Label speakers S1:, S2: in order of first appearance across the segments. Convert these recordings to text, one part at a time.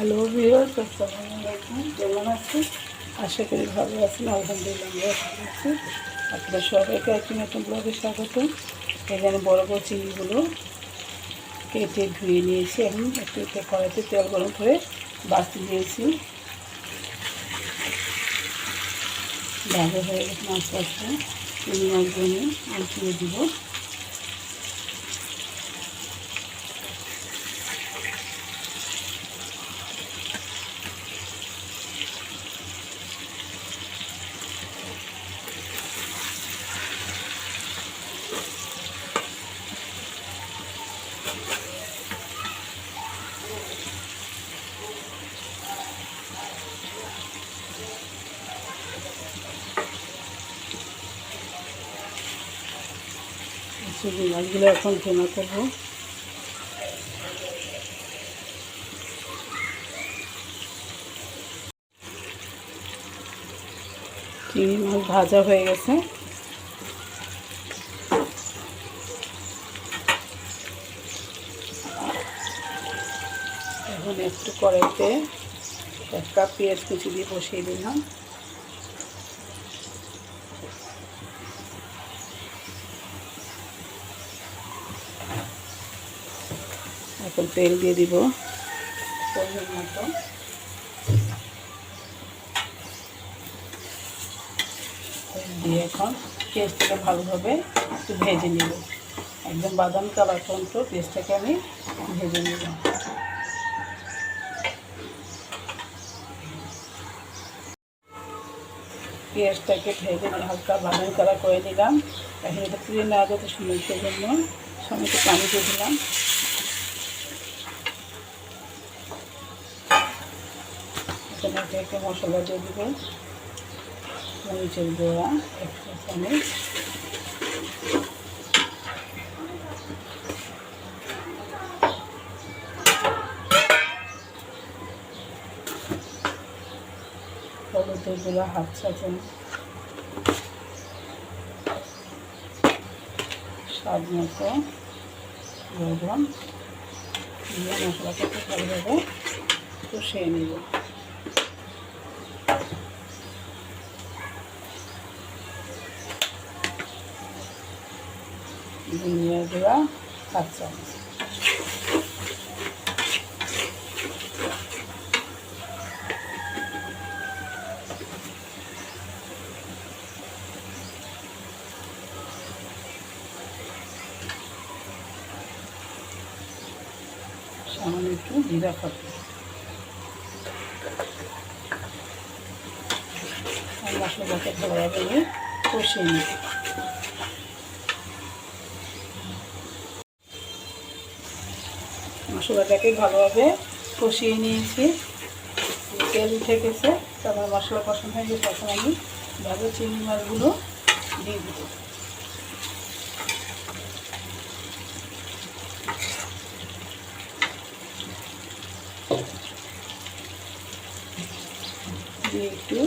S1: Hello viewers, আসসালামু আলাইকুম। কেমন আছেন? আশা করি ভালো আছেন। আলহামদুলিল্লাহ আমরা ভালো আছি। আপনারা সবাইকে একটি নতুন ব্লগে স্বাগত। এখানে বড় বড় চিংড়িগুলো কেটে ধুয়ে নিয়েছি। এখন একটু কড়াইতে তেল গরম করে বাছতে দিয়েছি। ভালো হয়ে গেছে মাছ বাছতে। চিংড়ি মাছগুলো নিয়ে উঠিয়ে দিব। চিংড়ি মাছগুলো এখন ভুনা করবো। চিংড়ি মাছ ভাজা হয়ে গেছে। এখন একটু কড়াইতে 1 কাপ পেঁয়াজ কুচি দিয়ে বসিয়ে দিলাম। এখন তেল দিয়ে দিব পরিমাণ মতো। দিয়ে এখন পেঁয়াজটাকে ভালোভাবে একটু ভেজে নিব। একদম বাদামি কালার পর্যন্ত পেঁয়াজটাকে আমি ভেজে নিব। পেঁয়াজটাকে ভেজে হালকা বাদামি কালার করে নিলাম। এখন এটা তুলে নেওয়া যাতে সুন্দরের জন্য টমেটো পানি দিয়ে দিলাম। এখানে একটা মশলা দিয়ে দিব। মরিচের গুঁড়া 1 চা চামচ, হলুদের গুঁড়া 1/2 চা চামচ, স্বাদ মতো লবণ দিয়ে মশলাটাকে ভালোভাবে কষিয়ে নেব। ধনিয়া গুঁড়া 1/2 চামচ, সামান্য একটু জিরা ফোড়ন। মশলাটাকে ভালোভাবে কষিয়ে নিই। মশলাটাকে ভালোভাবে কষিয়ে নিয়েছি। তেল উঠে গেছে, তারপর মশলা কষানো হয়ে গেছে। তখন আমি ভালো চিংড়ি মাছগুলো দিয়ে দিব। দিয়ে একটু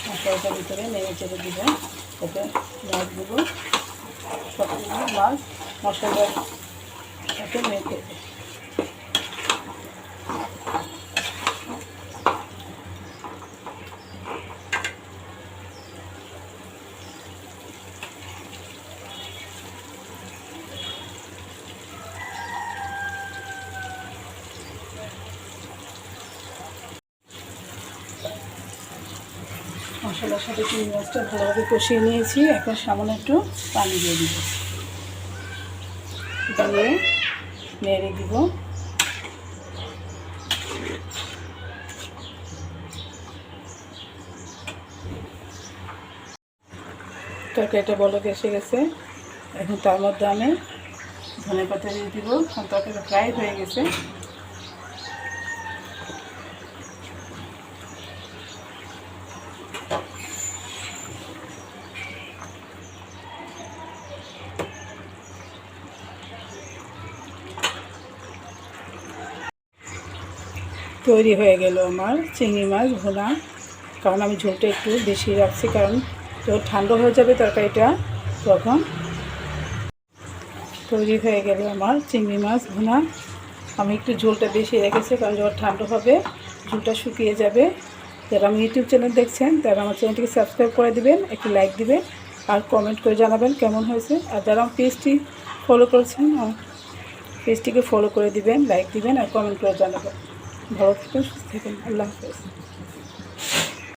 S1: মশলাটার ভিতরে নেড়ে চেড়ে দিব। যাতে মাছগুলো সবগুলো মাছ মশলার সাথে মেখে দেয়। মশলার সাথে চিংড়ি মাছটা ভালোভাবে কষিয়ে নিয়েছি। এখন সামান্য একটু পানি দিয়ে দিব। দিয়ে নেড়ে দিব। তরকারিটা বলক এসে গেছে। এখন তার মধ্যে আমি ধনেপাতা দিয়ে দিব। তরকারিটা প্রায় হয়ে গেছে। তৈরি হয়ে গেল আমার চিংড়ি মাছ ভুনা। কারণ আমি ঝোলটা একটু বেশি রাখছি, কারণ তো ঠান্ডা হয়ে যাবে তরকারিটা। তখন তৈরি হয়ে গেল আমার চিংড়ি মাছ ভুনা। আমি একটু ঝোলটা বেশি রেখেছি, কারণ যখন ঠান্ডা হবে ঝোলটা শুকিয়ে যাবে। যারা আমি ইউটিউব চ্যানেল দেখছেন তারা আমার চ্যানেলটিকে সাবস্ক্রাইব করে দিবেন, একটু লাইক দিবেন আর কমেন্ট করে জানাবেন কেমন হয়েছে। আর যারা আমার পেজটি ফলো করছেন, পেজটিকে ফলো করে দিবেন, লাইক দিবেন আর কমেন্ট করে জানাবেন। ভালো থাকেন, সুস্থ থাকেন। আল্লাহ হাফেজ।